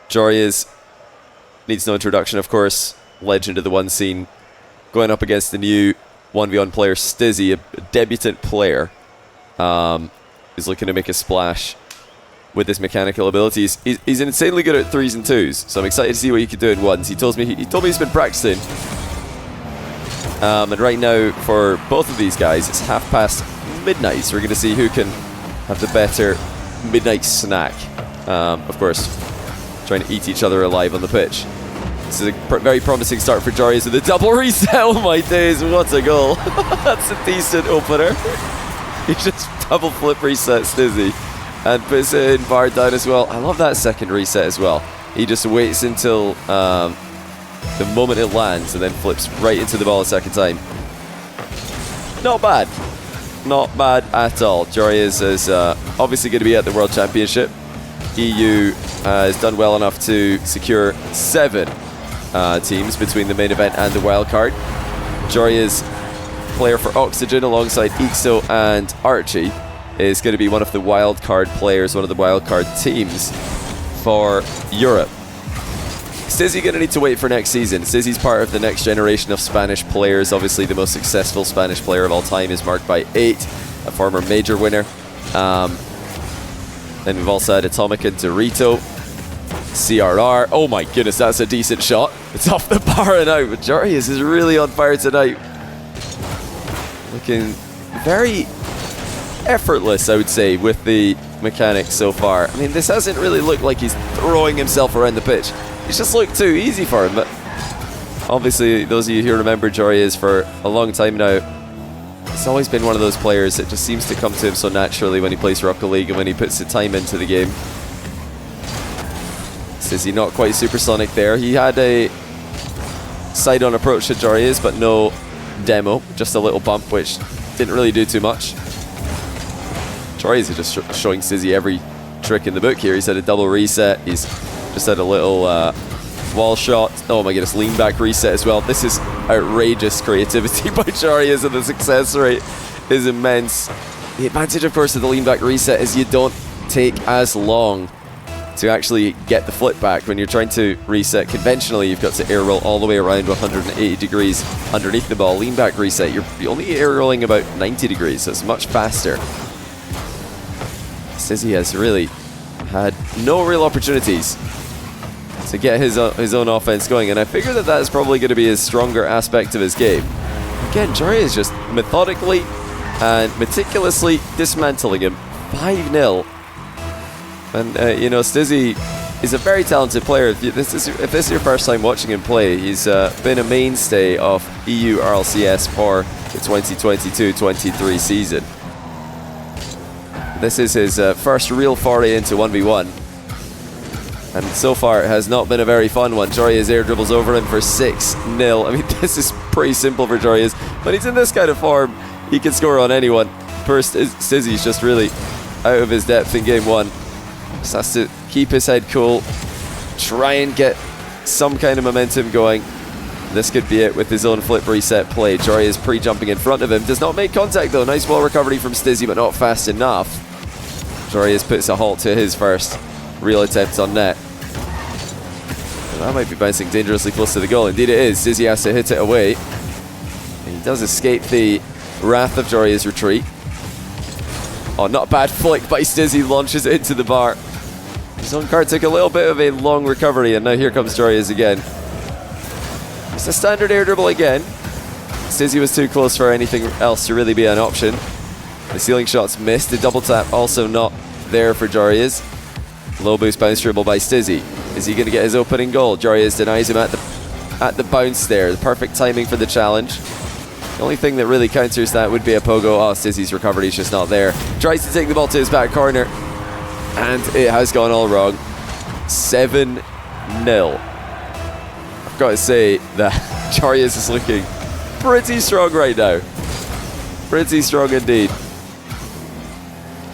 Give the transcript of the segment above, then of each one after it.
Joreuz needs no introduction, of course. Legend of the one scene. Going up against the new 1v1 player, Stizzy, a debutant player. Is looking to make a splash with his mechanical abilities. He's insanely good at 3s and 2s, so I'm excited to see what he can do in 1s. He told me he's been practicing. And right now, for both of these guys, it's midnight, so we're going to see who can have the better midnight snack. Of course, trying to eat each other alive on the pitch. This is a very promising start for Joreuz with a double reset. Oh my days, what a goal. That's a decent opener. He just double flip reset Stizzy and puts it in bar down as well. I love that second reset as well. He just waits until the moment it lands and then flips right into the ball a second time. Not bad. Not bad at all. Joreuz is obviously going to be at the World Championship. EU has done well enough to secure 7 teams between the main event and the wildcard. Joreuz, player for Oxygen alongside Ixo and Archie, is going to be one of the wildcard players, one of the wildcard teams for Europe. Stizzy going to need to wait for next season. Stizzy's part of the next generation of Spanish players. Obviously the most successful Spanish player of all time is marked by 8, a former major winner. Then we've also had Atomic and Dorito. CRR. Oh my goodness, that's a decent shot. It's off the bar and out, but Joreuz is really on fire tonight. Looking very effortless, I would say, with the mechanics so far. I mean, this hasn't really looked like he's throwing himself around the pitch. It's just looked too easy for him, but obviously those of you who remember Joreuz for a long time now, it's always been one of those players that just seems to come to him so naturally when he plays Rocket League and when he puts the time into the game. Stizzy not quite supersonic there. He had a side-on approach to Joreuz, but no demo, just a little bump, which didn't really do too much. Joreuz is just showing Stizzy every trick in the book here. He's had a double reset. He's just had a little wall shot. Oh my goodness, lean back reset as well. This is outrageous creativity by Joreuz, and the success rate is immense. The advantage, of course, of the lean back reset is you don't take as long to actually get the flip back. When you're trying to reset conventionally, you've got to air roll all the way around 180 degrees underneath the ball. Lean back reset, you're only air rolling about 90 degrees, so it's much faster. Stizzy has really had no real opportunities to get his own offense going, and I figure that that's probably going to be his stronger aspect of his game. Again, Joreuz is just methodically and meticulously dismantling him. 5-0. And, you know, Stizzy is a very talented player. If this is your first time watching him play, he's been a mainstay of EU RLCS for the 2022-23 season. This is his first real foray into 1v1. And so far, it has not been a very fun one. Joreuz air dribbles over him for 6-0. I mean, this is pretty simple for Joreuz. When he's in this kind of form, he can score on anyone. First, Stizzy's just really out of his depth in game 1. Just has to keep his head cool, try and get some kind of momentum going. This could be it with his own flip reset play. Joreuz pre-jumping in front of him. Does not make contact though. Nice ball recovery from Stizzy, but not fast enough. Joreuz puts a halt to his first real attempt on net. And that might be bouncing dangerously close to the goal. Indeed it is. Stizzy has to hit it away. And he does escape the wrath of Joreuz' retreat. Oh, not a bad flick by Stizzy. Launches it into the bar. His own card took a little bit of a long recovery, and now here comes Joreuz again. It's a standard air dribble again. Stizzy was too close for anything else to really be an option. The ceiling shot's missed. The double tap also not there for Joreuz. Low boost bounce dribble by Stizzy. Is he going to get his opening goal? Joreuz denies him at the bounce there. The perfect timing for the challenge. The only thing that really counters that would be a pogo. Oh, Stizzy's recovery is just not there. Tries to take the ball to his back corner, and it has gone all wrong. 7-0. I've got to say that Joreuz is looking pretty strong right now. Pretty strong indeed.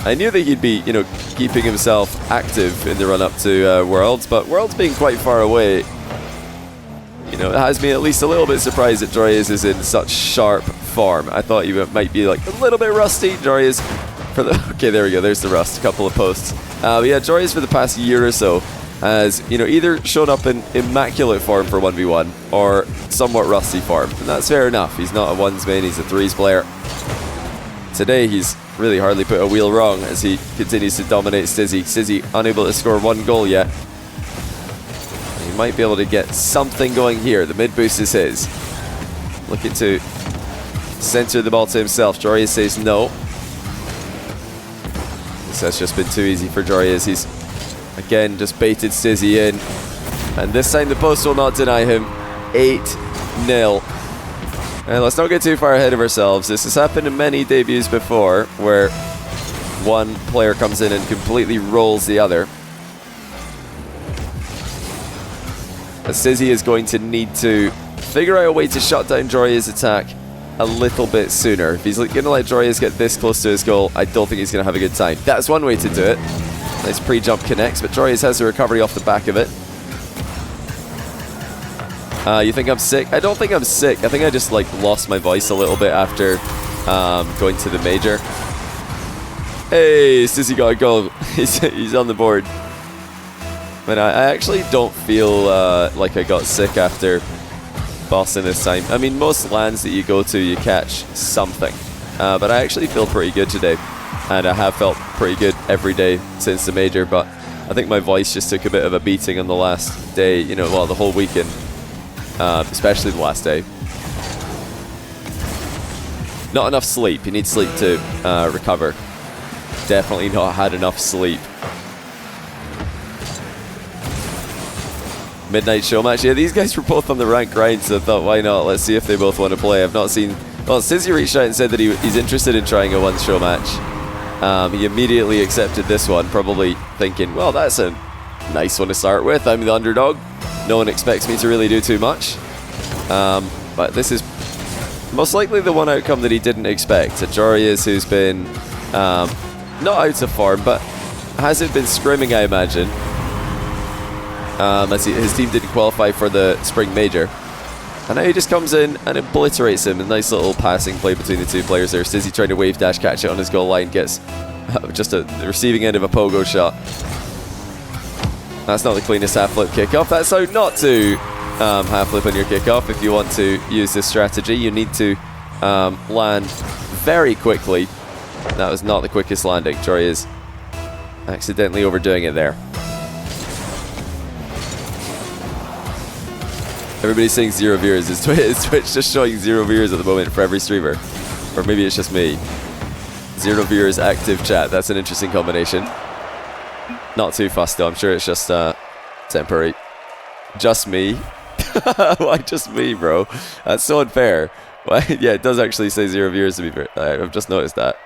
I knew that he'd be, you know, keeping himself active in the run-up to Worlds, but Worlds being quite far away, you know, it has me at least a little bit surprised that Joreuz is in such sharp form. I thought he might be like a little bit rusty. Joreuz for the... Okay, there we go. There's the rust. A couple of posts. But yeah, Joreuz for the past year or so has, you know, either shown up in immaculate form for 1v1 or somewhat rusty form. And that's fair enough. He's not a ones main, he's a threes player. Today, he's really hardly put a wheel wrong as he continues to dominate Stizzy. Stizzy unable to score one goal yet. He might be able to get something going here. The mid boost is his. Looking to center the ball to himself. Joreuz says no. This has just been too easy for Joreuz. He's again just baited Stizzy in. And this time the post will not deny him. 8-0. And let's not get too far ahead of ourselves. This has happened in many debuts before, where one player comes in and completely rolls the other. Stizzy is going to need to figure out a way to shut down Joreuz's attack a little bit sooner. If he's going to let Joreuz get this close to his goal, I don't think he's going to have a good time. That's one way to do it. Nice pre-jump connects, but Joreuz has the recovery off the back of it. You think I'm sick? I don't think I'm sick. I think I just like lost my voice a little bit after going to the major. Hey, Stizzy got a goal. He's on the board. But I actually don't feel like I got sick after bossing this time. I mean, most lands that you go to, you catch something. But I actually feel pretty good today. And I have felt pretty good every day since the major. But I think my voice just took a bit of a beating on the last day. You know, well, the whole weekend. Especially the last day. Not enough sleep. You need sleep to recover. Definitely not had enough sleep. Midnight Showmatch. Yeah, these guys were both on the rank grind, so I thought, why not? Let's see if they both want to play. I've not seen... Well, Stizzy reached out and said that he's interested in trying a one show match. He immediately accepted this one, probably thinking, well, that's a nice one to start with. I'm the underdog. No one expects me to really do too much. But this is most likely the one outcome that he didn't expect. A Joreuz who's been not out of form, but hasn't been scrimming, I imagine. As his team didn't qualify for the spring major. And now he just comes in and obliterates him. A nice little passing play between the two players there. Stizzy trying to wave dash catch it on his goal line. Gets just the receiving end of a pogo shot. That's not the cleanest half flip kickoff. That's how not to half flip on your kickoff. If you want to use this strategy, you need to land very quickly. That was not the quickest landing. Joreuz accidentally overdoing it there. Everybody's saying 0 viewers. Is Twitch just showing 0 viewers at the moment for every streamer? Or maybe it's just me. 0 viewers, active chat. That's an interesting combination. Not too fussed though. I'm sure it's just temporary. Just me? Why just me, bro? That's so unfair. Why? Yeah, it does actually say 0 viewers to be fair. I've just noticed that.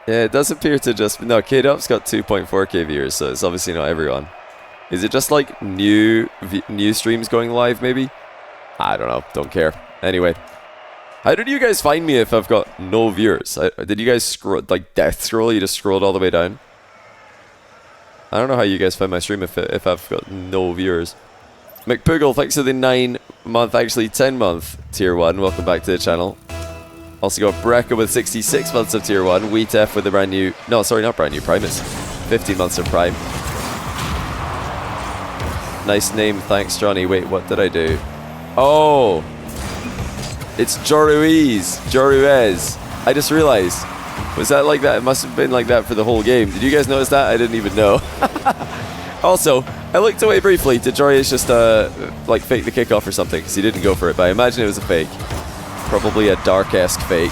Yeah, it does appear to just... No, K-Dub's got 2.4k viewers, so it's obviously not everyone. Is it just like new streams going live maybe? I don't know. Don't care. Anyway. How did you guys find me if I've got no viewers? Did you guys scroll, like death scroll? You just scrolled all the way down? I don't know how you guys find my stream if I've got no viewers. McPoogle, thanks for the 9-month, actually 10-month tier 1. Welcome back to the channel. Also got Brecca with 66 months of tier 1. Wheatef with a brand new... No, sorry, not brand new. Prime is 15 months of Prime. Nice name, thanks, Johnny. Wait, what did I do? Oh! It's Joreuz. Joreuz. I just realized. Was that like that? It must have been like that for the whole game. Did you guys notice that? I didn't even know. Also, I looked away briefly. Did Joreuz just like fake the kickoff or something? Because he didn't go for it, but I imagine it was a fake. Probably a Dark-esque fake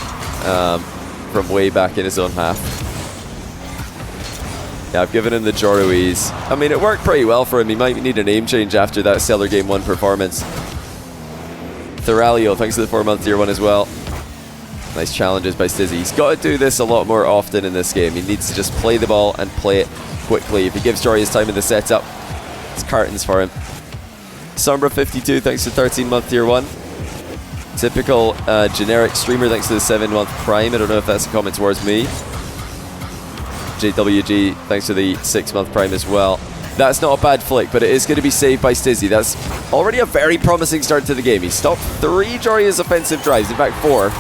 from way back in his own half. Yeah, I've given him the Joreuz. I mean, it worked pretty well for him. He might need a name change after that stellar Game 1 performance. Thoralio, thanks to the 4-month tier 1 as well. Nice challenges by Stizzy. He's got to do this a lot more often in this game. He needs to just play the ball and play it quickly. If he gives Joreuz time in the setup, it's curtains for him. Sombra52, thanks to 13-month tier 1. Typical generic streamer, thanks to the 7-month Prime. I don't know if that's a comment towards me. JWG, thanks to the 6-month Prime as well. That's not a bad flick, but it is going to be saved by Stizzy. That's already a very promising start to the game. He stopped 3 Joreuz offensive drives, in fact 4.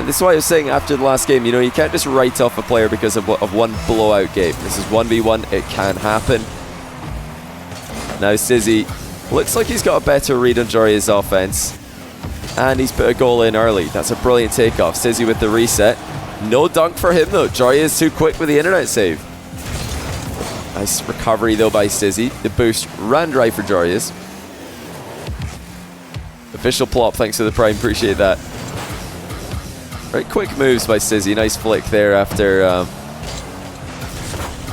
And this is why I was saying after the last game, you know, you can't just write off a player because of one blowout game. This is 1v1, it can happen. Now Stizzy looks like he's got a better read on Joreuz's offense. And he's put a goal in early. That's a brilliant takeoff. Stizzy with the reset. No dunk for him though. Joreuz too quick with the internet save. Nice recovery though by Stizzy. The boost ran dry for Joreuz. Official plop, thanks to the Prime, appreciate that. Very quick moves by Stizzy. Nice flick there after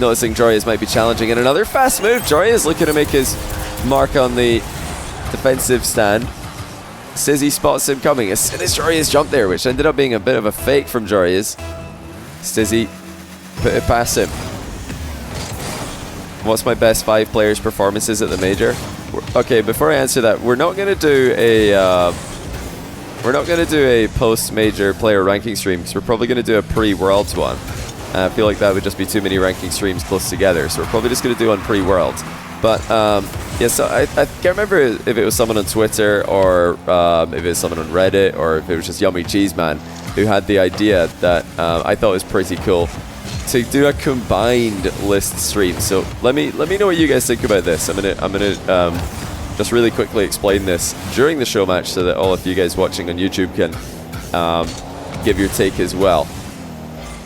noticing Joreuz might be challenging. And another fast move. Joreuz looking to make his mark on the defensive stand. Stizzy spots him coming as soon as Joreuz jumped there, which ended up being a bit of a fake from Joreuz. Stizzy put it past him. What's my best 5 players' performances at the major? Okay, before I answer that, we're not going to do a post-major player ranking stream because we're probably going to do a pre-Worlds one. I feel like that would just be too many ranking streams close together, so we're probably just going to do one pre-Worlds. But yeah, so I can't remember if it was someone on Twitter or if it was someone on Reddit or if it was just Yummy Cheese Man who had the idea that I thought was pretty cool to do a combined list stream. So let me know what you guys think about this. I'm gonna just really quickly explain this during the show match so that all of you guys watching on YouTube can give your take as well.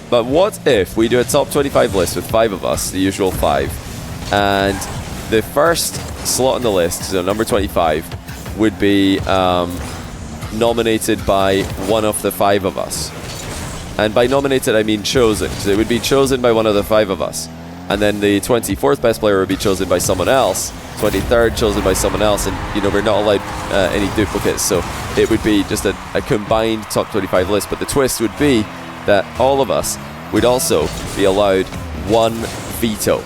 But what if we do a top 25 list with 5 of us, the usual 5, and the first slot on the list, so number 25, would be nominated by one of the 5 of us. And by nominated, I mean chosen. So it would be chosen by one of the 5 of us. And then the 24th best player would be chosen by someone else. 23rd chosen by someone else. And, you know, we're not allowed any duplicates. So it would be just a combined top 25 list. But the twist would be that all of us would also be allowed one veto.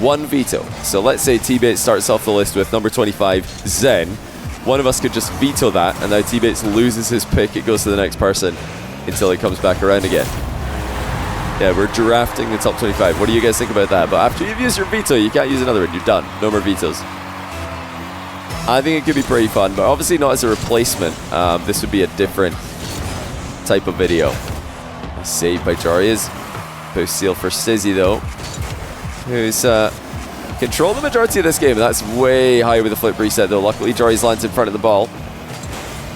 One veto. So let's say T-Bait starts off the list with number 25, Zen. One of us could just veto that, and now T-Bates loses his pick. It goes to the next person until he comes back around again. Yeah, we're drafting the top 25. What do you guys think about that? But after you've used your veto, you can't use another one. You're done. No more vetoes. I think it could be pretty fun, but obviously not as a replacement. This would be a different type of video. Saved by Joreuz. Boost seal for Stizzy though, who's controlled the majority of this game. That's way high with the flip reset though. Luckily Joreuz lands in front of the ball.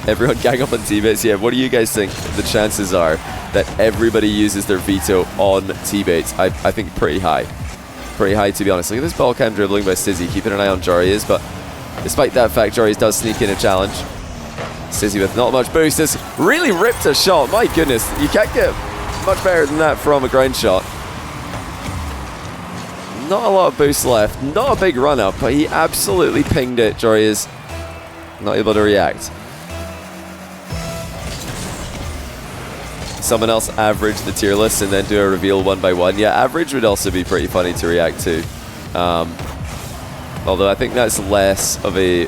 Everyone gang up on T-Bates. Yeah, what do you guys think the chances are that everybody uses their veto on T-Bates? I think pretty high. Pretty high, to be honest. Look at this ball cam dribbling by Stizzy, keeping an eye on Joreuz, but despite that fact, Joreuz does sneak in a challenge. Stizzy with not much boost. This really ripped a shot. My goodness, you can't get much better than that from a ground shot. Not a lot of boost left. Not a big run up, but he absolutely pinged it. Joreuz not able to react. Someone else average the tier list and then do a reveal one by one. Yeah, average would also be pretty funny to react to. Although I think that's less of a...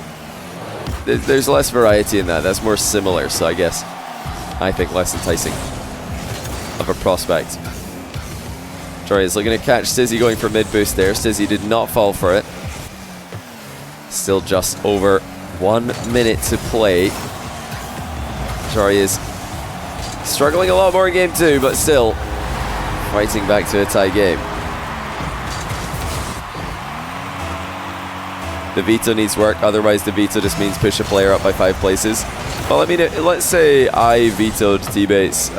There's less variety in that. That's more similar, so I guess I think less enticing of a prospect. Joreuz looking to catch Stizzy going for mid boost there. Stizzy did not fall for it. Still just over 1 minute to play. Joreuz struggling a lot more in game 2, but still fighting back to a tie game. The veto needs work, otherwise the veto just means push a player up by 5 places. Well, I mean, let's say I vetoed T-Bates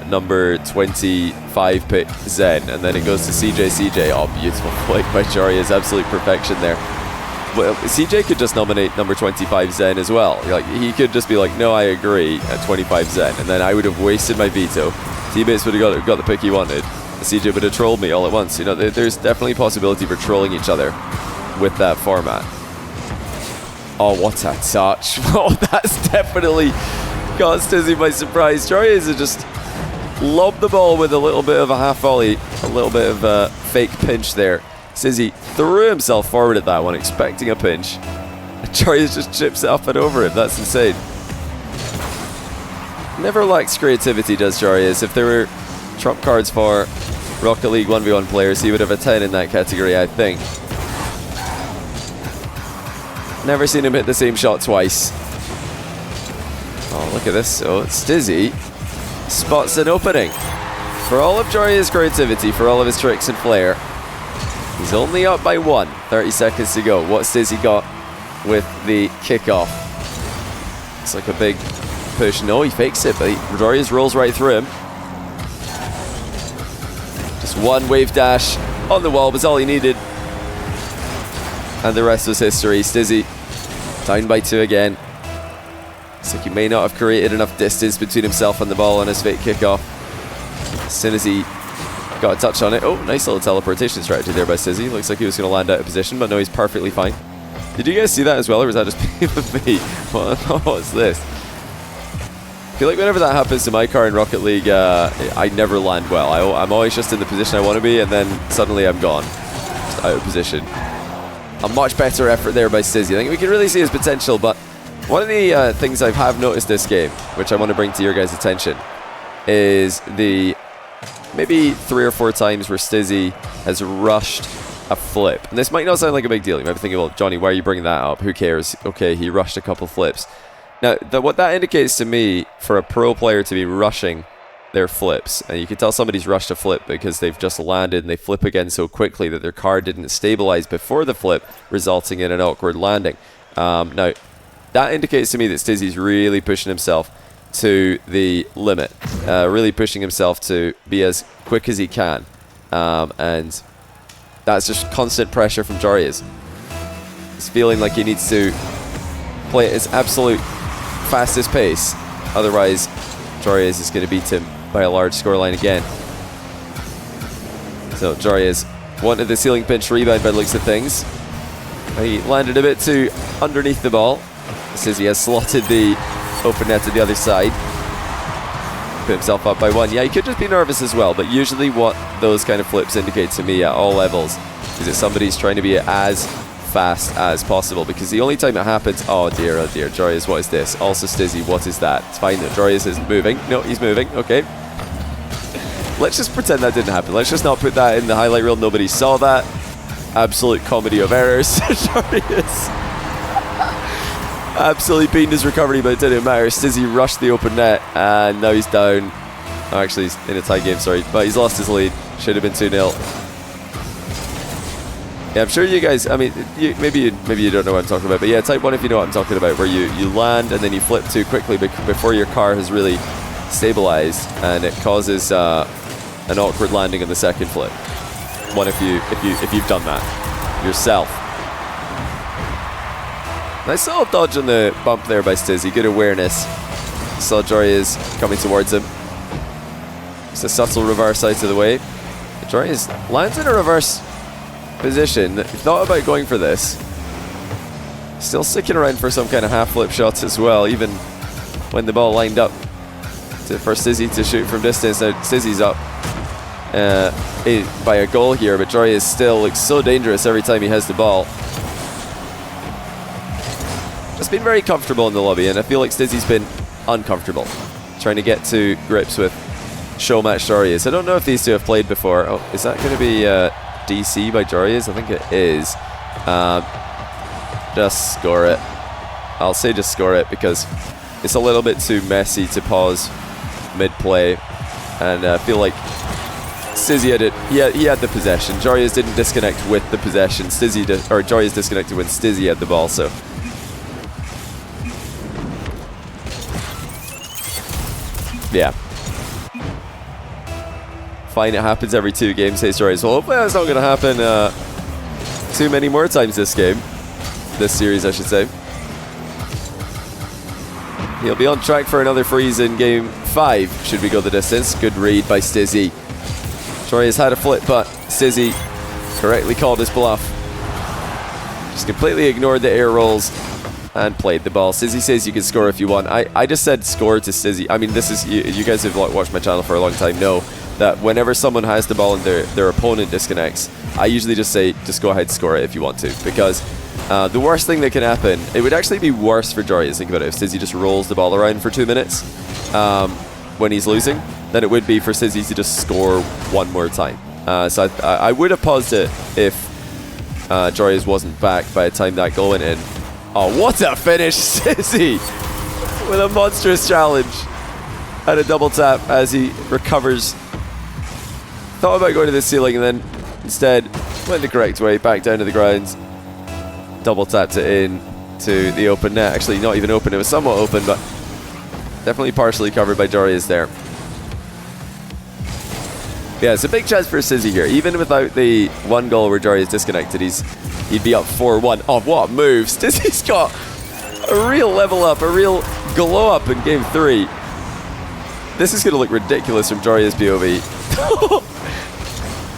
number 25 pick Zen, and then it goes to CJ. Oh, beautiful flick by Joreuz, absolute perfection there. Well, CJ could just nominate number 25 Zen as well. Like, he could just be like, no, I agree at 25 Zen, and then I would have wasted my veto. T-Bates would have got the pick he wanted. CJ would have trolled me all at once. You know, there's definitely a possibility for trolling each other with that format. Oh, what a touch. Oh, that's definitely got Stizzy by surprise. Joreuz has just lobbed the ball with a little bit of a half volley, a little bit of a fake pinch there. Stizzy threw himself forward at that one, expecting a pinch. Joreuz just chips it up and over him. That's insane. Never lacks creativity, does Joreuz. If there were trump cards for Rocket League 1v1 players, he would have a 10 in that category, I think. Never seen him hit the same shot twice. Oh, look at this. So Stizzy spots an opening. For all of Joreuz's creativity, for all of his tricks and flair, he's only up by 1. 30 seconds to go. What's Stizzy got with the kickoff? It's like a big push. No, he fakes it, but Joreuz rolls right through him. Just one wave dash on the wall was all he needed. And the rest was history. Stizzy down by 2 again. Looks like he may not have created enough distance between himself and the ball on his fake kickoff. As soon as he got a touch on it. Oh, nice little teleportation strategy there by Stizzy. Looks like he was going to land out of position, but no, he's perfectly fine. Did you guys see that as well, or was that just me? What's this? I feel like whenever that happens to my car in Rocket League, I never land well. I'm always just in the position I want to be, and then suddenly I'm gone. Just out of position. A much better effort there by Stizzy. I think we can really see his potential, but one of the things I have noticed this game, which I want to bring to your guys' attention, is the maybe 3 or 4 times where Stizzy has rushed a flip. And this might not sound like a big deal. You might be thinking, well, Johnny, why are you bringing that up? Who cares? Okay, he rushed a couple flips. Now, what that indicates to me, for a pro player to be rushing their flips, and you can tell somebody's rushed a flip because they've just landed and they flip again so quickly that their car didn't stabilize before the flip, resulting in an awkward landing. Now, that indicates to me that Stizzy's really pushing himself to the limit, really pushing himself to be as quick as he can, and that's just constant pressure from Joreuz. He's feeling like he needs to play at his absolute fastest pace, otherwise Joreuz is going to beat him by a large scoreline again. So Joreuz wanted the ceiling pinch rebound by the looks of things. He landed a bit too underneath the ball. Stizzy has slotted the open net to the other side. Put himself up by 1. Yeah, he could just be nervous as well, but usually what those kind of flips indicate to me at all levels is that somebody's trying to be as fast as possible, because the only time it happens... Oh dear, Joreuz, what is this? Also Stizzy, what is that? It's fine that Joreuz isn't moving. No, he's moving, okay. Let's just pretend that didn't happen. Let's just not put that in the highlight reel. Nobody saw that. Absolute comedy of errors. Joreuz absolutely beaten his recovery, but it didn't matter. Stizzy rushed the open net, and now he's down. Oh, actually, he's in a tie game, sorry. But he's lost his lead. Should have been 2-0. Yeah, I'm sure you guys, I mean, maybe you don't know what I'm talking about, but yeah, type 1 if you know what I'm talking about, where you land and then you flip too quickly before your car has really stabilized, and it causes an awkward landing on the second flip. 1 if you've done that yourself. Nice little dodge on the bump there by Stizzy. Good awareness. Saw Joreuz coming towards him. It's a subtle reverse out of the way. Joreuz lands in a reverse position. He thought about going for this. Still sticking around for some kind of half flip shots as well, even when the ball lined up for Stizzy to shoot from distance. Now Stizzy's up by a goal here, but Joreuz still looks so dangerous every time he has the ball. It's been very comfortable in the lobby, and I feel like Stizzy's been uncomfortable trying to get to grips with Showmatch Joreuz. I don't know if these two have played before. Oh, is that going to be DC by Joreuz? I think it is. Just score it. I'll say just score it, because it's a little bit too messy to pause mid-play, and I feel like Stizzy had it. He had the possession. Joreuz didn't disconnect with the possession. Joreuz disconnected when Stizzy had the ball, so... Yeah. Fine, it happens every 2 games, says Joreuz. Well, hopefully that's not going to happen too many more times this series, I should say. He'll be on track for another freeze in game 5, should we go the distance. Good read by Stizzy. Joreuz had a flip, but Stizzy correctly called his bluff. Just completely ignored the air rolls and played the ball. Stizzy says you can score if you want. I just said score to Stizzy. I mean, this is, you guys have watched my channel for a long time know that whenever someone has the ball and their opponent disconnects, I usually just say, just go ahead, score it if you want to. Because the worst thing that can happen, it would actually be worse for Joreuz, think about it, if Stizzy just rolls the ball around for 2 minutes when he's losing, than it would be for Stizzy to just score one more time. So I would have paused it if Joreuz wasn't back by the time that goal went in. Oh, what a finish, Stizzy! With a monstrous challenge. had a double tap as he recovers. Thought about going to the ceiling and then instead went the correct way, back down to the ground. Double tapped it in to the open net. Actually, not even open. It was somewhat open, but definitely partially covered by Joreuz there. Yeah, it's a big chance for Stizzy here. Even without the one goal where Joreuz disconnected, he'd be up 4-1. Oh, what a move. Stizzy's got a real level up, a real glow up in game 3. This is going to look ridiculous from Joreuz POV.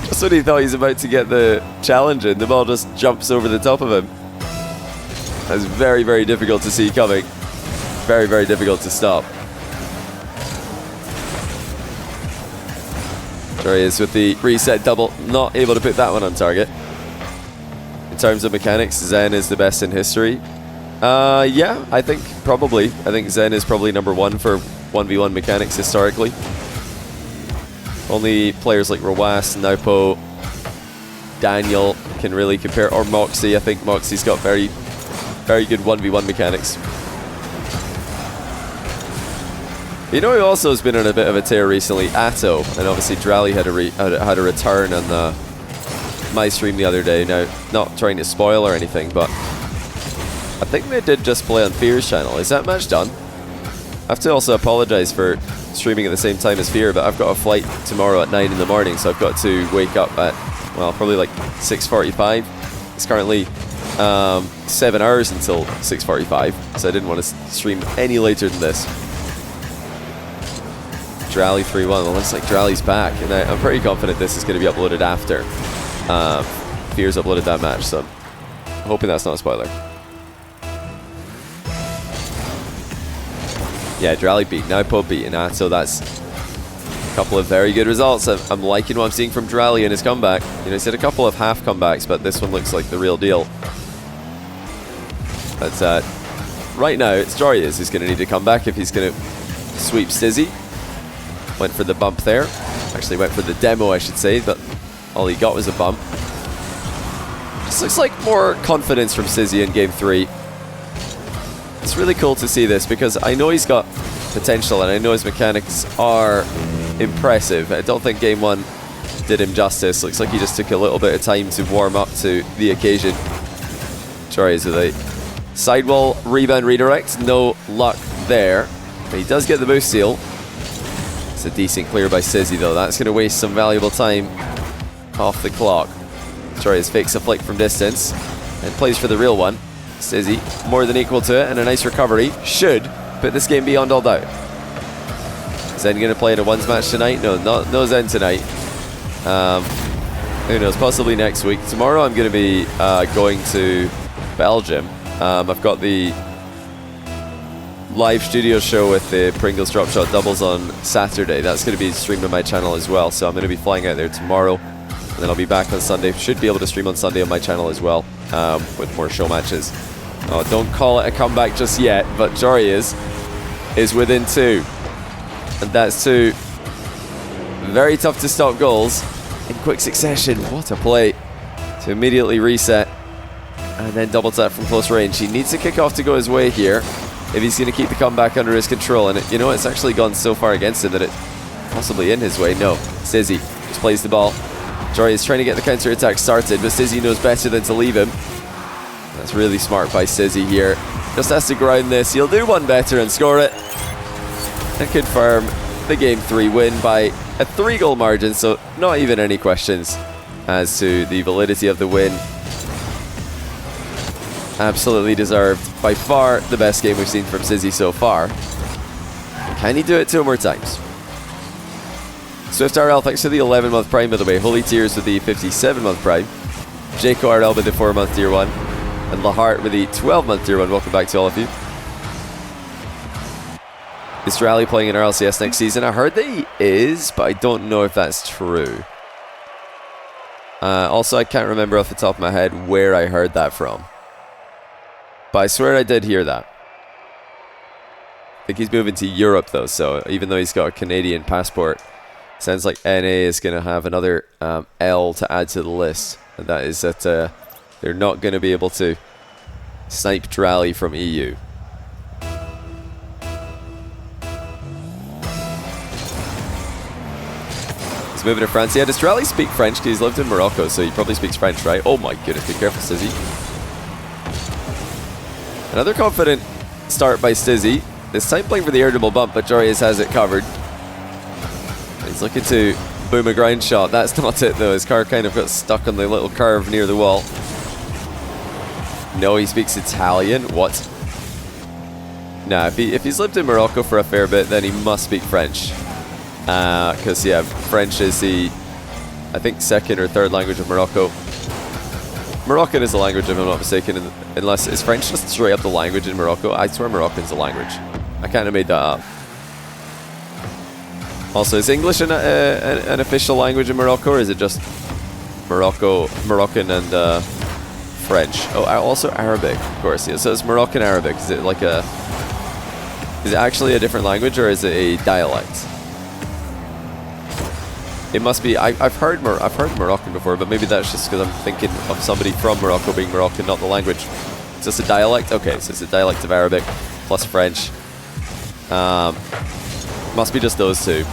Just when he thought he's about to get the challenge in, the ball just jumps over the top of him. That's very, very difficult to see coming. Very, very difficult to stop. Joreuz with the reset double, not able to put that one on target. In terms of mechanics, Zen is the best in history. Yeah, I think probably. I think Zen is probably number 1 for 1v1 mechanics historically. Only players like Rawas, Naupo, Daniel can really compare, or Moxie. I think Moxie's got very, very good 1v1 mechanics. You know who also has been on a bit of a tear recently? Atto, and obviously Drally had a return on my stream the other day. Now, not trying to spoil or anything, but I think they did just play on Fear's channel. Is that match done? I have to also apologize for streaming at the same time as Fear, but I've got a flight tomorrow at 9 in the morning, so I've got to wake up at, well, probably like 6:45. It's currently 7 hours until 6:45, so I didn't want to stream any later than this. Drally 3-1. Well, looks like Drally's back, and I'm pretty confident this is going to be uploaded after Fear's uploaded that match, so I'm hoping that's not a spoiler. Yeah, Drally beat Naupo beat and so that's a couple of very good results. I'm liking what I'm seeing from Drally in his comeback. You know, he's had a couple of half comebacks, but this one looks like the real deal. But right now, it's Joreuz who's going to need to come back if he's going to sweep Stizzy. Went for the bump there. Actually went for the demo, I should say, but all he got was a bump. Just looks like more confidence from Stizzy in game 3. It's really cool to see this because I know he's got potential and I know his mechanics are impressive. I don't think game 1 did him justice. Looks like he just took a little bit of time to warm up to the occasion. Joreuz with a sidewall rebound redirect. No luck there. But he does get the boost seal. It's a decent clear by Stizzy though. That's going to waste some valuable time off the clock. Joreuz fakes a flick from distance and plays for the real one. Stizzy more than equal to it and a nice recovery. Should put this game beyond all doubt. Zen going to play in a ones match tonight? No Zen tonight. Who knows, possibly next week. Tomorrow I'm going to be going to Belgium. I've got the live studio show with the Pringles Drop Shot doubles on Saturday. That's going to be streamed on my channel as well, so I'm going to be flying out there tomorrow and then I'll be back on Sunday. Should be able to stream on Sunday on my channel as well, with more show matches. Oh, don't call it a comeback just yet, but Joreuz is within 2, and that's 2 very tough to stop goals in quick succession. What a play to immediately reset and then double tap from close range. He needs to kick off to go his way here if he's going to keep the comeback under his control, and you know, it's actually gone so far against him that it's possibly in his way. No, Stizzy just plays the ball. Joreuz trying to get the counter attack started, but Stizzy knows better than to leave him. That's really smart by Stizzy here. Just has to ground this. He'll do one better and score it and confirm the game 3 win by a 3-goal margin, so not even any questions as to the validity of the win. Absolutely deserved. By far the best game we've seen from Stizzy so far. Can he do it 2 more times? Swift RL, thanks for the 11-month prime, by the way. Holy Tears with the 57-month prime. Jaco RL with the 4-month tier 1. And Lahart with the 12-month tier 1. Welcome back to all of you. Is Rally playing in RLCS next season? I heard that he is, but I don't know if that's true. Also, I can't remember off the top of my head where I heard that from. But I swear I did hear that. I think he's moving to Europe though, so even though he's got a Canadian passport, sounds like NA is going to have another L to add to the list. And that is that they're not going to be able to snipe Drally from EU. He's moving to France. Yeah, does Drelly speak French? Because he's lived in Morocco, so he probably speaks French, right? Oh my goodness, be careful, Stizzy. Another confident start by Stizzy. This time playing for the air double bump, but Joreuz has it covered. He's looking to boom a ground shot. That's not it though. His car kind of got stuck on the little curve near the wall. No, he speaks Italian. What? Nah, if he's lived in Morocco for a fair bit, then he must speak French. Because, yeah, French is the, I think, second or third language of Morocco. Moroccan is the language, if I'm not mistaken, unless, is French just straight up the language in Morocco? I swear Moroccan's the language. I kind of made that up. Also, is English an official language in Morocco, or is it just Moroccan and French? Oh, also Arabic, of course. Yeah, so it's Moroccan Arabic. Is it like a... Is it actually a different language, or is it a dialect? It must be. I've heard Moroccan before, but maybe that's just because I'm thinking of somebody from Morocco being Moroccan, not the language. Is this a dialect? Okay, so it's a dialect of Arabic plus French. Must be just those two.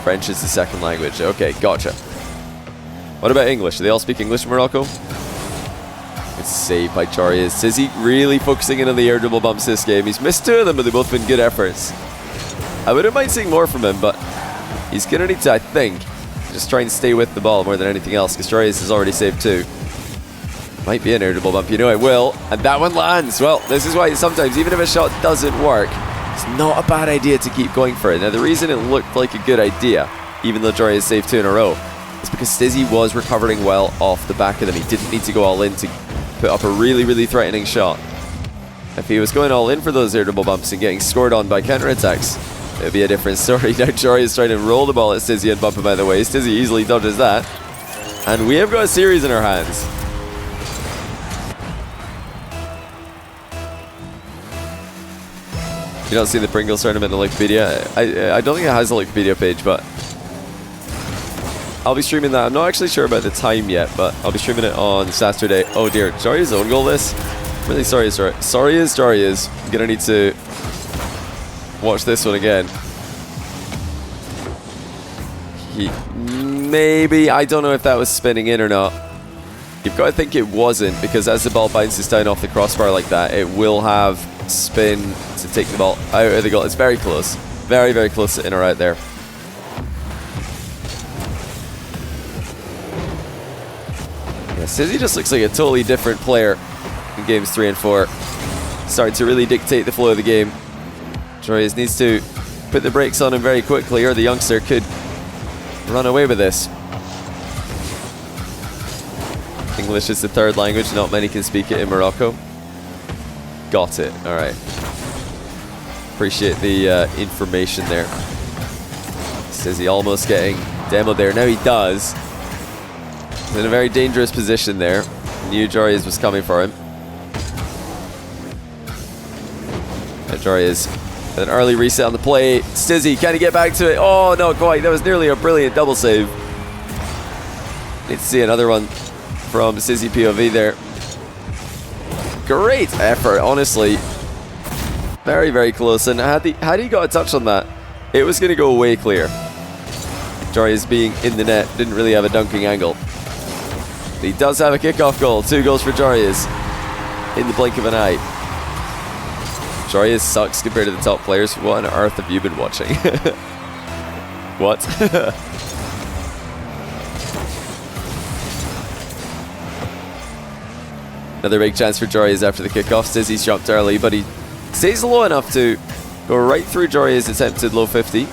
French is the second language. Okay, gotcha. What about English? Do they all speak English in Morocco? It's saved by Joreuz. Stizzy really focusing in on the air double bumps this game. He's missed two of them, but they've both been good efforts. I wouldn't mind seeing more from him, but he's going to need to, I think, just try and stay with the ball more than anything else, because Joreuz has already saved two. Might be an air double bump, you know it will. And that one lands. Well, this is why sometimes, even if a shot doesn't work, it's not a bad idea to keep going for it. Now, the reason it looked like a good idea, even though Joreuz saved two in a row, is because Stizzy was recovering well off the back of them. He didn't need to go all in to put up a really, really threatening shot. If he was going all in for those air double bumps and getting scored on by counterattacks, it would be a different story. Now Joreuz is trying to roll the ball at Stizzy and bump him by the way. Stizzy easily dodges that. And we have got a series in our hands. You don't see the Pringles tournament on Wikipedia? I don't think it has a Wikipedia page, but I'll be streaming that. I'm not actually sure about the time yet, but I'll be streaming it on Saturday. Oh dear, Joreuz own goal this? I'm really sorry, Joreuz. I'm gonna need to watch this one again. Maybe, I don't know if that was spinning in or not. You've got to think it wasn't, because as the ball bounces down off the crossbar like that, it will have spin to take the ball out of the goal. It's very close. Very, very close to in or out there. Yeah, Stizzy just looks like a totally different player in games 3 and 4. Starting to really dictate the flow of the game. Joreuz needs to put the brakes on him very quickly, or the youngster could run away with this. English is the third language. Not many can speak it in Morocco. Got it. All right. Appreciate the information there. Stizzy almost getting demoed there. Now he does. He's in a very dangerous position there. Knew Joreuz was coming for him. Joreuz, an early reset on the play. Stizzy, can he get back to it? Oh, not quite. That was nearly a brilliant double save. Need to see another one from Stizzy POV there. Great effort, honestly. Very, very close. And had he got a touch on that, it was going to go way clear. Joreuz being in the net, didn't really have a dunking angle. He does have a kickoff goal. 2 goals for Joreuz in the blink of an eye. Joreuz sucks compared to the top players. What on earth have you been watching? What? Another big chance for Joreuz after the kickoff. Stizzy's jumped early, but he stays low enough to go right through Joreuz's attempted low 50.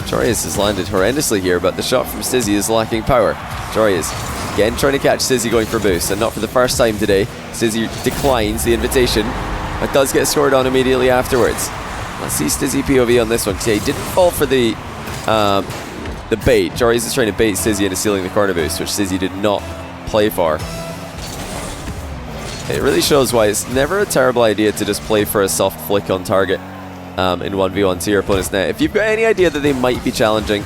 Joreuz has landed horrendously here, but the shot from Stizzy is lacking power. Joreuz again trying to catch Stizzy going for boost, and not for the first time today. Stizzy declines the invitation, but does get scored on immediately afterwards. Let's see Stizzy POV on this one. He didn't fall for the bait. Joreuz is trying to bait Stizzy into stealing the corner boost, which Stizzy did not play for. It really shows why it's never a terrible idea to just play for a soft flick on target in 1v1 to your opponent's net. If you've got any idea that they might be challenging,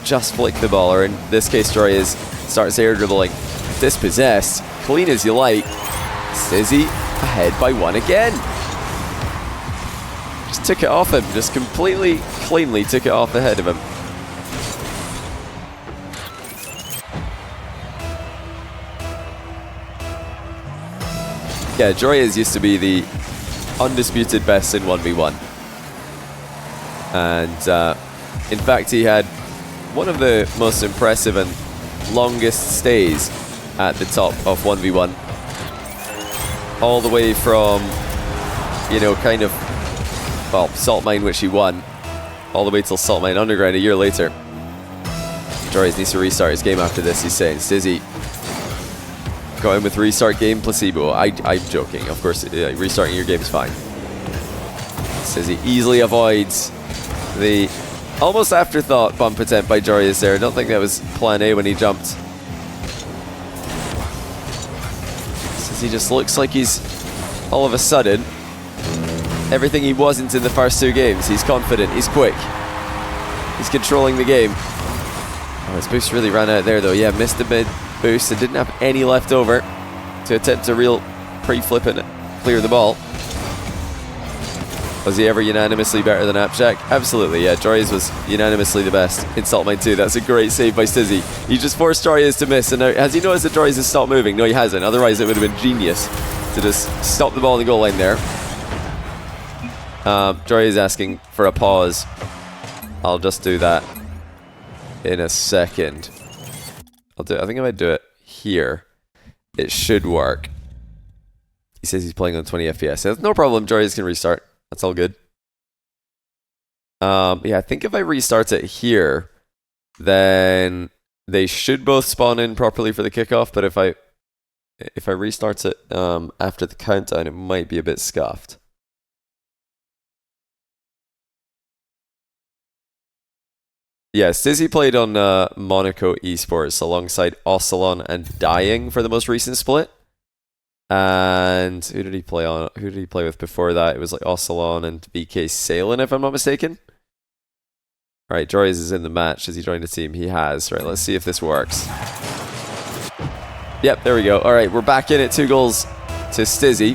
just flick the ball, or in this case Joreuz starts air dribbling. Dispossessed, clean as you like. Stizzy ahead by 1 again. Just took it off him, just completely cleanly took it off the head of him. Yeah, Joreuz used to be the undisputed best in 1v1. And in fact, he had one of the most impressive and longest stays at the top of 1v1. All the way from, you know, kind of, well, Salt Mine, which he won, all the way till Salt Mine Underground a year later. Joreuz needs to restart his game after this, he's saying. Stizzy got him with restart game placebo. I'm joking, of course, restarting your game is fine. Stizzy easily avoids the almost afterthought bump attempt by Joreuz there. I don't think that was plan A when he jumped. Stizzy just looks like he's, all of a sudden, everything he wasn't in the first two games. He's confident, he's quick, he's controlling the game. Oh, his boost really ran out there though. Yeah, missed the mid boost and didn't have any left over to attempt to real pre-flip and clear the ball. Was he ever unanimously better than Appjack? Absolutely, yeah. Joreuz was unanimously the best in Salt Mine 2. That's a great save by Stizzy. He just forced Joreuz to miss, and now, has he noticed that Joreuz has stopped moving? No, he hasn't. Otherwise, it would have been genius to just stop the ball in the goal line there. Joreuz asking for a pause. I'll just do that in a second. I think I might do it here. It should work. He says he's playing on 20 FPS. No problem, Joreuz can restart. That's all good. Yeah, I think if I restart it here, then they should both spawn in properly for the kickoff, but if I restart it after the countdown, it might be a bit scuffed. Yeah, Stizzy played on Monaco Esports alongside Ocelon and Dying for the most recent split. And who did he play on? Who did he play with before that? It was like Ocelon and BK Salen, if I'm not mistaken. Alright, Joreuz is in the match. Has he joined the team? He has. Right, let's see if this works. Yep, there we go. Alright, we're back in it. 2 goals to Stizzy.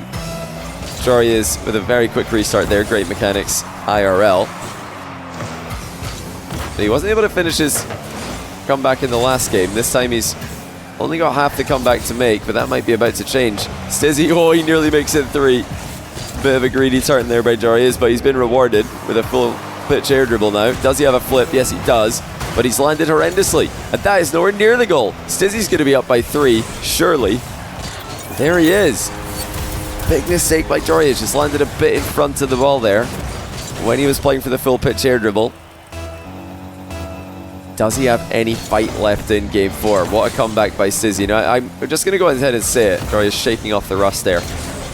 Joreuz with a very quick restart there. Great mechanics. IRL. But he wasn't able to finish his comeback in the last game. This time he's only got half the comeback to make, but that might be about to change. Stizzy, oh, he nearly makes it 3. Bit of a greedy turn there by Joreuz, but he's been rewarded with a full pitch air dribble now. Does he have a flip? Yes, he does. But he's landed horrendously. And that is nowhere near the goal. Stizzy's going to be up by 3, surely. There he is. Big mistake by Joreuz. Just landed a bit in front of the ball there when he was playing for the full pitch air dribble. Does he have any fight left in Game 4? What a comeback by Stizzy. Now, I'm just going to go ahead and say it. Joreuz shaking off the rust there.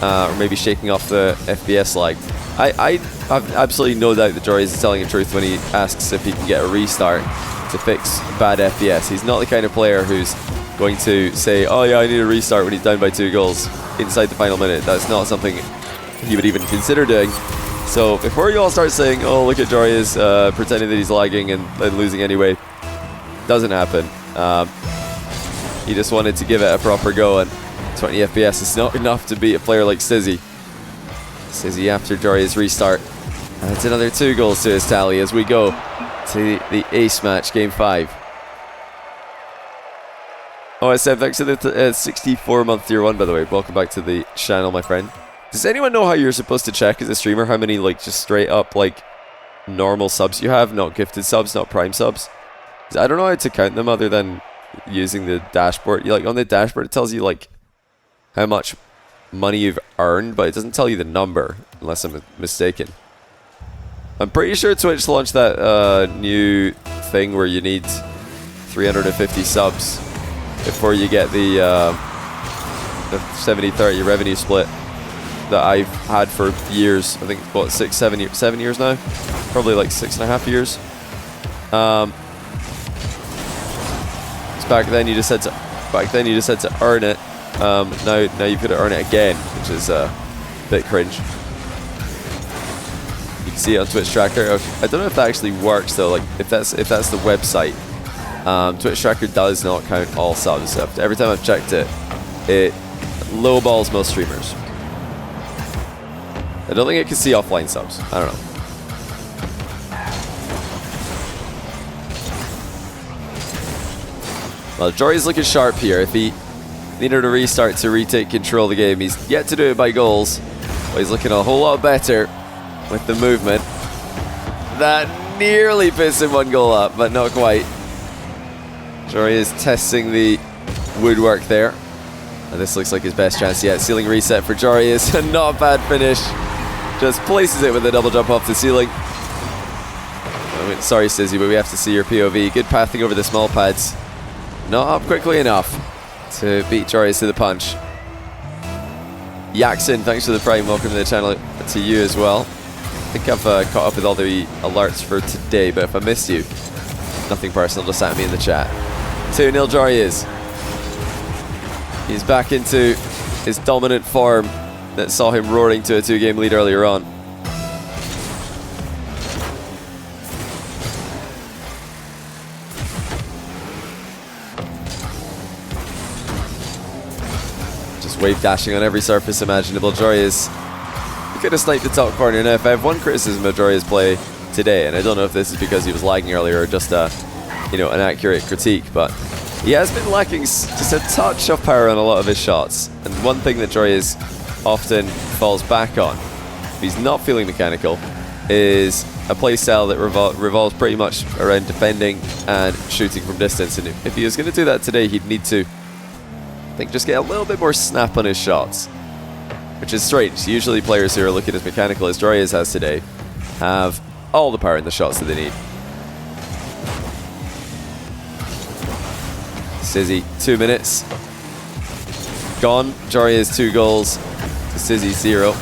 Or maybe shaking off the FPS lag. I have absolutely no doubt that Joreuz is telling the truth when he asks if he can get a restart to fix bad FPS. He's not the kind of player who's going to say, oh yeah, I need a restart when he's down by 2 goals inside the final minute. That's not something he would even consider doing. So before you all start saying, oh, look at Joreuz pretending that he's lagging and losing anyway, doesn't happen. He just wanted to give it a proper go, and 20 FPS is not enough to beat a player like Stizzy. Stizzy after Joreuz restart. And it's another 2 goals to his tally as we go to the ace match, Game 5. Oh, I said thanks to the 64-month tier 1, by the way. Welcome back to the channel, my friend. Does anyone know how you're supposed to check as a streamer how many, like, just straight up, like, normal subs you have? Not gifted subs, not prime subs? I don't know how to count them other than using the dashboard. Like, on the dashboard, it tells you, like, how much money you've earned, but it doesn't tell you the number, unless I'm mistaken. I'm pretty sure Twitch launched that new thing where you need 350 subs before you get the 70-30 revenue split that I've had for years. I think, what, 7 years now? Probably like 6.5 years. Back then you just had to earn it. Now you've got to earn it again, which is a bit cringe. You can see it on Twitch Tracker. I don't know if that actually works though. Like if that's the website. Twitch Tracker does not count all subs. Every time I've checked it, it lowballs most streamers. I don't think it can see offline subs. I don't know. Well, Joreuz looking sharp here. If he Needed a restart to retake control of the game. He's yet to do it by goals, but he's looking a whole lot better with the movement. That nearly puts him 1 goal up, but not quite. Joreuz testing the woodwork there. And this looks like his best chance yet. Ceiling reset for Joreuz. Not a bad finish. Just places it with a double jump off the ceiling. I mean, sorry, Stizzy, but we have to see your POV. Good pathing over the small pads. Not up quickly enough to beat Joreuz to the punch. Yaxon, thanks for the prime. Welcome to the channel to you as well. I think I've caught up with all the alerts for today, but if I missed you, nothing personal, just at me in the chat. 2-0 Joreuz. He's back into his dominant form that saw him roaring to a 2-game lead earlier on. Just wave dashing on every surface imaginable. Joreuz, he could have sniped the top corner. Now, if I have one criticism of Joreuz play today, and I don't know if this is because he was lagging earlier or just an accurate critique, but he has been lacking just a touch of power on a lot of his shots. And one thing that Joreuz often falls back on, if he's not feeling mechanical, is a playstyle that revolves pretty much around defending and shooting from distance. And if he was going to do that today, he'd need to, I think, just get a little bit more snap on his shots, which is strange. Usually players who are looking as mechanical as Joreuz has today have all the power in the shots that they need. Stizzy, 2 minutes. Gone. Joreuz 2 goals to Stizzy 0.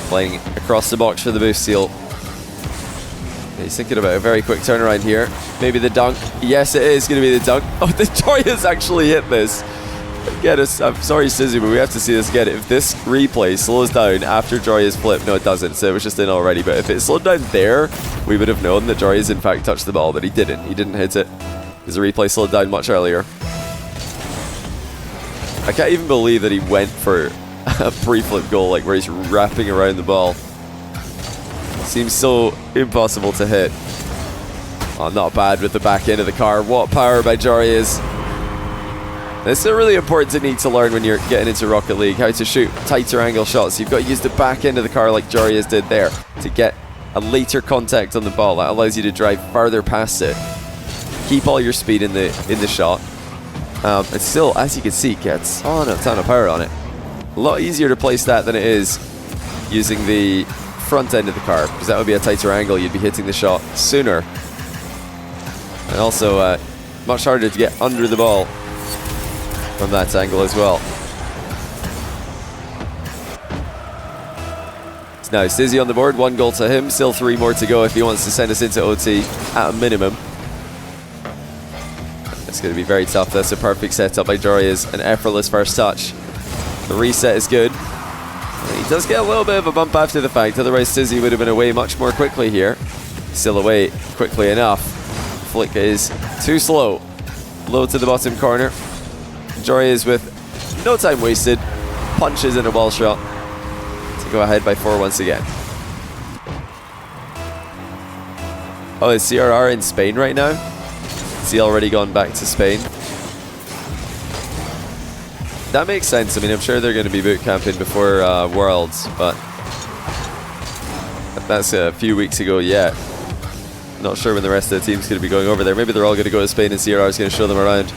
Playing across the box for the boost seal. He's thinking about a very quick turnaround here. Maybe the dunk. Yes, it is going to be the dunk. Oh, the Joreuz actually hit this. Get us. I'm sorry, Stizzy, but we have to see this again. If this replay slows down after Joreuz flip, no, it doesn't. So it was just in already. But if it slowed down there, we would have known that Joreuz in fact touched the ball, but he didn't. He didn't hit it. Because the replay slowed down much earlier. I can't even believe that he went for a pre-flip goal, like where he's wrapping around the ball. Seems so impossible to hit. Oh, not bad with the back end of the car. What power by Joreuz. This is a really important technique to learn when you're getting into Rocket League, how to shoot tighter angle shots. You've got to use the back end of the car like Joreuz did there to get a later contact on the ball. That allows you to drive further past it. Keep all your speed in the shot. And still, as you can see, gets a ton of power on it. A lot easier to place that than it is using the front end of the car, because that would be a tighter angle. You'd be hitting the shot sooner. And also much harder to get under the ball from that angle as well. So now Stizzy on the board, 1 goal to him. Still 3 more to go if he wants to send us into OT at a minimum. It's going to be very tough. That's a perfect setup by Joreuz. An effortless first touch. The reset is good. He does get a little bit of a bump after the fact, otherwise Stizzy would have been away much more quickly here. Still away quickly enough. Flick is too slow. Low to the bottom corner. Joreuz with no time wasted. Punches in a wall shot to go ahead by 4 once again. Oh, is CRR in Spain right now? Has he already gone back to Spain? That makes sense. I mean, I'm sure they're going to be boot camping before Worlds, but that's a few weeks ago yet. Not sure when the rest of the team's going to be going over there. Maybe they're all going to go to Spain and CRR is going to show them around.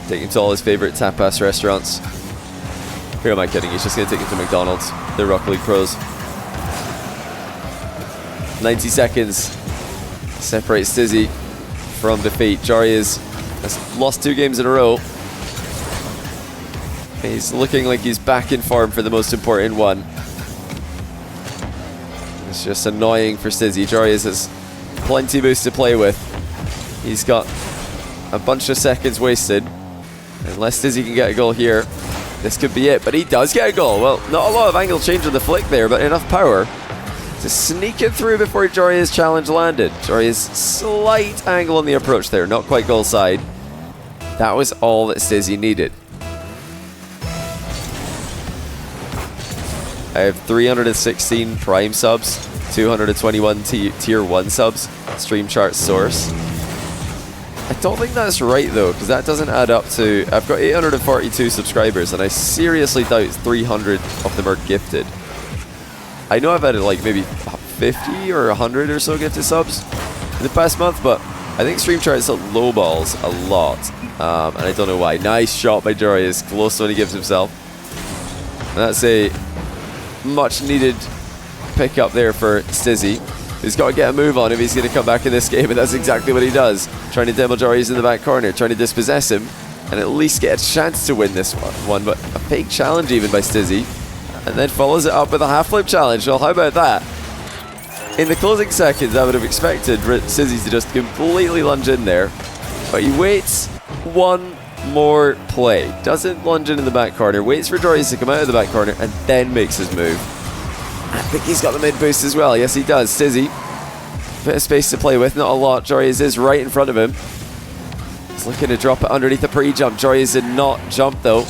Take him to all his favorite tapas restaurants. Who am I kidding? He's just going to take him to McDonald's. They're Rocket League pros. 90 seconds separates Stizzy from defeat. Joreuz has lost 2 games in a row. He's looking like he's back in form for the most important one. It's just annoying for Stizzy. Joreuz has plenty boost to play with. He's got a bunch of seconds wasted. Unless Stizzy can get a goal here, this could be it. But he does get a goal. Well, not a lot of angle change on the flick there, but enough power to sneak it through before Joreuz's challenge landed. Joreuz's slight angle on the approach there, not quite goal side. That was all that Stizzy needed. I have 316 Prime subs, 221 Tier 1 subs, Stream Chart source. I don't think that's right though, because that doesn't add up to... I've got 842 subscribers, and I seriously doubt 300 of them are gifted. I know I've added like maybe 50 or 100 or so gifted subs in the past month, but I think Stream Charts lowballs a lot, and I don't know why. Nice shot by Joreuz, close when he gives himself. And that's a much needed pick up there for Stizzy. He's got to get a move on if he's going to come back in this game, and that's exactly what he does. Trying to demo Joreuz in the back corner, trying to dispossess him, and at least get a chance to win this one. But a fake challenge even by Stizzy, and then follows it up with a half flip challenge. Well, how about that? In the closing seconds, I would have expected Stizzy to just completely lunge in there, but he waits one more play. Doesn't lunge in the back corner, waits for Joreuz to come out of the back corner, and then makes his move. I think he's got the mid boost as well. Yes, he does. Stizzy, bit of space to play with, not a lot. Joreuz is right in front of him. He's looking to drop it underneath the pre-jump. Joreuz did not jump though.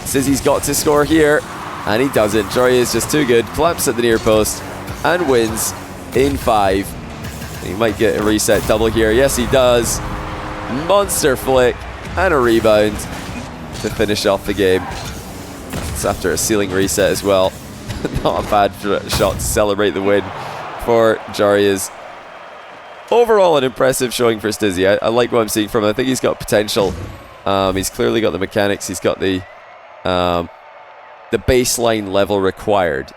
Stizzy's got to score here, and he doesn't. Joreuz just too good. Claps at the near post and wins in 5. He might get a reset double here. Yes, he does. Monster flick and a rebound to finish off the game. It's after a ceiling reset as well. Not a bad shot to celebrate the win for Joreuz. Overall, an impressive showing for Stizzy. I like what I'm seeing from him. I think he's got potential. He's clearly got the mechanics. He's got the baseline level required.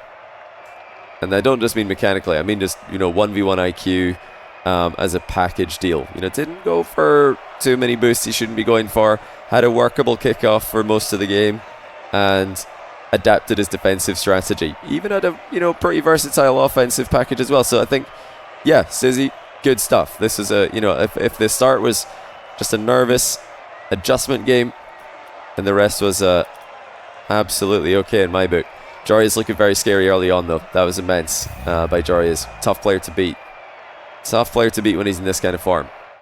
And I don't just mean mechanically. I mean just, 1v1 IQ as a package deal. Didn't go for too many boosts he shouldn't be going for. Had a workable kickoff for most of the game. And adapted his defensive strategy. Even had a, pretty versatile offensive package as well. So I think, yeah, Stizzy, good stuff. This is a, if the start was just a nervous adjustment game, and the rest was absolutely okay in my book. Joreuz looking very scary early on though. That was immense by Joreuz. Tough player to beat. Tough player to beat when he's in this kind of form.